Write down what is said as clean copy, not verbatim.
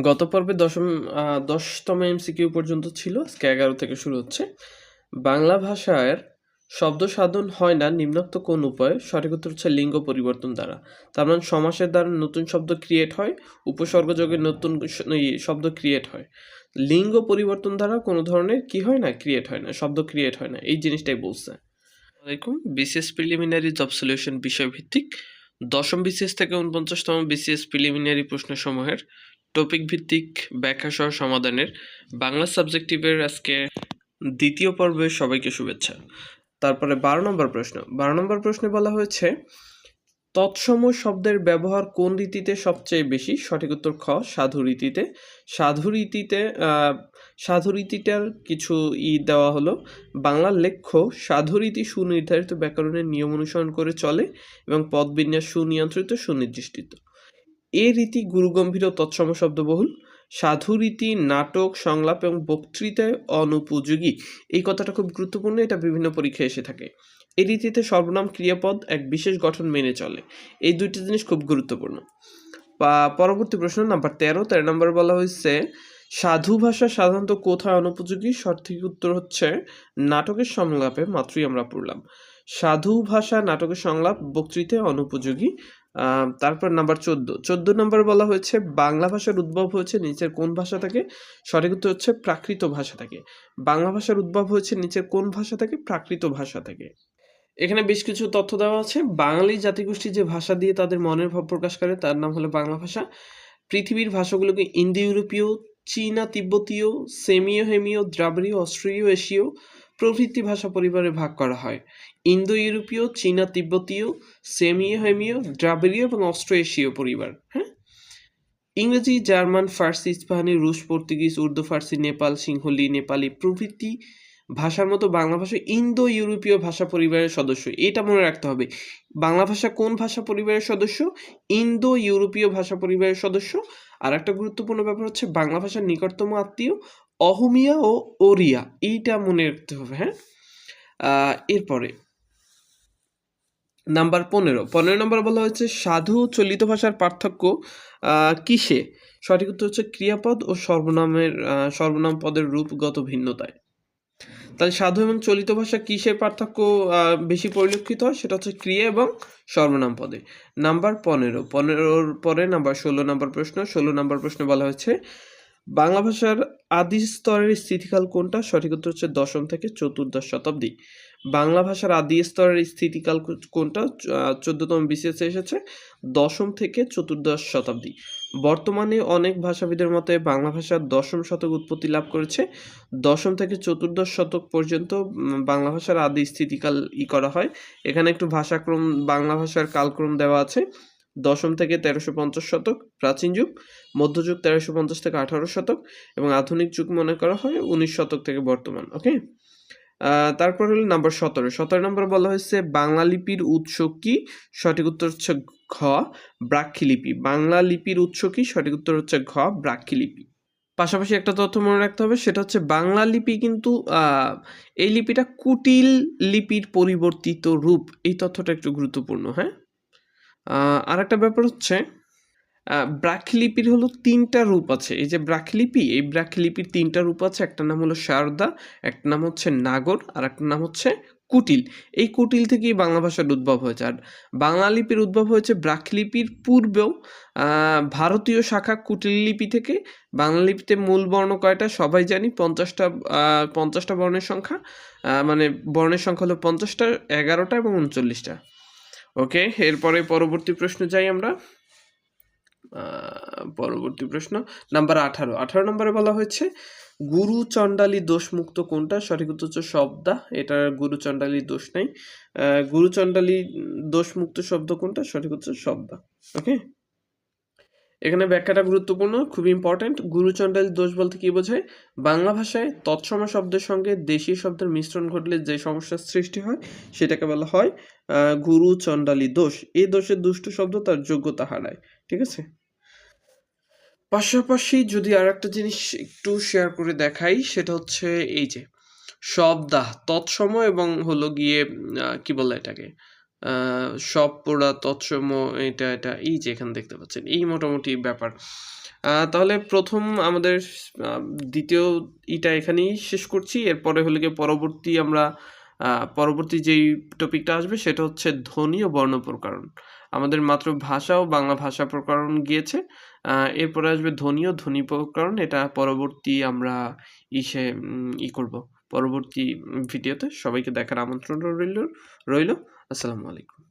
গত পর্বে 10তম এমসিকিউ পর্যন্ত ছিল, আজকে 11 থেকে শুরু হচ্ছে। বাংলা ভাষার শব্দ সাধন হয় না নিম্নোক্ত কোন উপায়ে? সঠিক উত্তর হচ্ছে লিঙ্গ পরিবর্তন দ্বারা। তার মানে সমাসের দ্বারা নতুন শব্দ ক্রিয়েট হয়, উপসর্গযোগে নতুন শব্দ ক্রিয়েট হয়। লিঙ্গ পরিবর্তন দ্বারা কোনো ধরনের কি হয় না, ক্রিয়েট হয় না, শব্দ ক্রিয়েট হয় না, এই জিনিসটাই বলছে। আসসালামাইকুম। বিসিএস প্রিলিমিনারি জব সলিউশন বিষয়ভিত্তিক 10ম বিসিএস থেকে 49তম বিসিএস প্রিলিমিনারি প্রশ্নসমূহের টপিক ভিত্তিক ব্যাখ্যা সহ সমাধানের বাংলা সাবজেক্টিভের আজকে দ্বিতীয় পর্বে সবাইকে শুভেচ্ছা। তারপরে 12 নম্বর প্রশ্ন। 12 নম্বর প্রশ্নে বলা হয়েছে তৎসম শব্দের ব্যবহার কোন রীতিতে সবচেয়ে বেশি? সঠিক উত্তর খ, সাধু রীতিতে। সাধু রীতিটার কিছু দেওয়া হলো। বাংলার লেখ্য সাধুরীতি সুনির্ধারিত ব্যাকরণের নিয়ম অনুসরণ করে চলে এবং পদবিন্যাস সুনিয়ন্ত্রিত সুনির্দিষ্ট। এ রীতি গুরুগম্ভীর ও তৎসম শব্দবহুল। সাধুরীতি নাটক, সংলাপ এবং বক্তৃতায় অনুপযোগী। এই কথাটা খুব গুরুত্বপূর্ণ, এটা বিভিন্ন পরীক্ষায় এসে থাকে। এই রীতিতে সর্বনাম ক্রিয়াপদ এক বিশেষ গঠন মেনে চলে। এই দুইটি জিনিস খুব গুরুত্বপূর্ণ। পরবর্তী প্রশ্ন নাম্বার 13 নম্বর বলা হয়েছে সাধু ভাষা সাধারণত কোথায় অনুপযোগী? সঠিক উত্তর হচ্ছে নাটকের সংলাপে, মাত্রই আমরা পড়লাম। সাধু ভাষা নাটকের সংলাপ বক্তৃতায় অনুপযোগী। তারপর নাম্বার 14 নম্বর বলা হয়েছে বাংলা ভাষার উদ্ভব হয়েছে নিচের কোন ভাষা থেকে? সঠিক উত্তর হচ্ছে প্রাকৃত ভাষা থেকে। বাংলা ভাষার উদ্ভব হয়েছে নিচের কোন ভাষা থেকে? প্রাকৃত ভাষা থেকে। এখানে বেশ কিছু তথ্য দেওয়া আছে। বাঙালি জাতিগোষ্ঠী যে ভাষা দিয়ে তাদের মনের ভাব প্রকাশ করে তার নাম হলো বাংলা ভাষা। পৃথিবীর ভাষাগুলোকে ইন্দো ইউরোপীয়, চীনা তিব্বতীয়, সেমীয় হেমীয়, দ্রাবিড়ীয়, অস্ট্রীয় এশীয় প্রভৃতি ভাষা পরিবারে ভাগ করা হয়। ইন্দো ইউরোপীয়, চীনা তিব্বতীয়, সেমীয় হেমীয়, দ্রাবিড়ীয় এবং অস্ট্রো এশীয় পরিবার। হ্যাঁ, ইংরেজি, জার্মান, ফার্সি, স্পানি, রুশ, পর্তুগিজ, উর্দু, ফার্সি, নেপাল, সিংহলি, নেপালি প্রভৃতি ভাষার মতো বাংলা ভাষা ইন্দো ইউরোপীয় ভাষা পরিবারের সদস্য। এটা মনে রাখতে হবে। বাংলা ভাষা কোন ভাষা পরিবারের সদস্য? ইন্দো ইউরোপীয় ভাষা পরিবারের সদস্য। আর একটা গুরুত্বপূর্ণ ব্যাপার হচ্ছে বাংলা ভাষার নিকটতম আত্মীয় অহমিয়া ও ওড়িয়া, এইটা মনে রাখতে হবে। হ্যাঁ, এরপরে নাম্বার 15 নম্বর বলা হয়েছে সাধু চলিত ভাষার পার্থক্য কিসে? সঠিক উত্তর হচ্ছে ক্রিয়াপদ ও সর্বনাম পদের রূপগত ভিন্নতায়। তাহলে সাধু এবং চলিত ভাষা কিসের পার্থক্য বেশি পরিলক্ষিত হয়? সেটা হচ্ছে ক্রিয়া এবং সর্বনাম পদে। নাম্বার 15 পরে নাম্বার 16 নম্বর প্রশ্ন। 16 নম্বর প্রশ্নে বলা হয়েছে বাংলা ভাষার আদি স্তরের স্থিতিকাল কোনটা? সঠিক উত্তর হচ্ছে 10ম থেকে 14শ শতাব্দী। বাংলা ভাষার আদি স্তরের স্থিতিকাল কোনটা? 14তম বিসিএসে এসেছে 10ম থেকে 14শ শতাব্দী। বর্তমানে অনেক ভাষাবিদের মতে বাংলা ভাষা 10ম শতক উৎপত্তি লাভ করেছে। 10ম থেকে 14শ শতক পর্যন্ত বাংলা ভাষার আদি স্থিতিকাল করা হয়। এখানে একটু ভাষাক্রম, বাংলা ভাষার কালক্রম দেওয়া আছে। 10ম থেকে 1350 শতক প্রাচীন যুগ, মধ্যযুগ 1350 থেকে 18 শতক এবং আধুনিক যুগ মনে করা হয় 19 শতক থেকে বর্তমান। ওকে, তারপর হলো নাম্বার 17 নম্বর বলা হয়েছে বাংলা লিপির উৎস কি? সঠিক উত্তর হচ্ছে ঘ, ব্রাহ্মী লিপি। বাংলা লিপির উৎস কি? সঠিক উত্তর হচ্ছে ঘ, ব্রাহ্মী লিপি। পাশাপাশি একটা তথ্য মনে রাখতে হবে, সেটা হচ্ছে বাংলা লিপি কিন্তু এই লিপিটা কুটিল লিপির পরিবর্তিত রূপ। এই তথ্যটা একটু গুরুত্বপূর্ণ। হ্যাঁ, আর একটা ব্যাপার হচ্ছে ব্রাহ্মী লিপির হলো 3টা রূপ আছে। এই যে ব্রাহ্মী লিপি, এই ব্রাহ্মী লিপির 3টা রূপ আছে। একটা নাম হলো শারদা, একটা নাম হচ্ছে নাগর, আর একটা নাম হচ্ছে কুটিল। এই কুটিল থেকেই বাংলা ভাষার উদ্ভব হয়েছে। আর বাংলা লিপির উদ্ভব হয়েছে ব্রাহ্মী লিপির পূর্বেও। ভারতীয় শাখা কুটিল লিপি থেকে। বাংলা লিপিতে মূল বর্ণ কয়টা? সবাই জানি 50টা বর্ণের সংখ্যা। মানে বর্ণের সংখ্যা হলো 50টা, 11টা এবং 39টা। ওকে, এরপরে পরবর্তী প্রশ্ন যাই আমরা। পরবর্তী প্রশ্ন নাম্বার 18 নম্বরে বলা হয়েছে গুরু চণ্ডালী দোষমুক্ত কোনটা? সঠিক উত্তর হচ্ছে শব্দা। এটা গুরু চণ্ডালী দোষ নাই। গুরু চণ্ডালী দোষমুক্ত শব্দ কোনটা? সঠিক উত্তর শব্দা। ওকে, এখানে ব্যাখ্যাটা গুরুত্বপূর্ণ, খুব ইম্পর্টেন্ট। গুরু চণ্ডালী দোষ বলতে কি বোঝায়? বাংলা ভাষায় তৎসম শব্দের সঙ্গে দেশীয় শব্দের মিশ্রণ ঘটলে যে সমস্যার সৃষ্টি হয় সেটাকে বলা হয় গুরু চণ্ডালী দোষ। এই দোষের দুষ্ট শব্দ তার যোগ্যতা হারায়। ঠিক আছে, পাশাপাশি যদি আর একটা জিনিস একটু শেয়ার করে দেখাই, সেটা হচ্ছে এই যে শব্দা তৎসম এবং হলো গিয়ে কি বলে এটাকে সব পোড়া তৎসম, এটা এই যে এখানে দেখতে পাচ্ছেন, এই মোটামুটি ব্যাপার। তাহলে প্রথম আমাদের আ দ্বিতীয় ইটা এখানেই শেষ করছি। এরপরে হলো গিয়ে পরবর্তী যেই টপিকটা আসবে সেটা হচ্ছে ধ্বনি ও বর্ণ প্রকরণ। আমাদের মাত্র ভাষা ও বাংলা ভাষা প্রকরণ গিয়েছে। এরপরে আসবে ধ্বনি ও ধ্বনি প্রকরণ। এটা পরবর্তী আমরা ইসে করব। পরবর্তী ভিডিওতে সবাইকে দেখার আমন্ত্রণ রইল। আসসালামু আলাইকুম।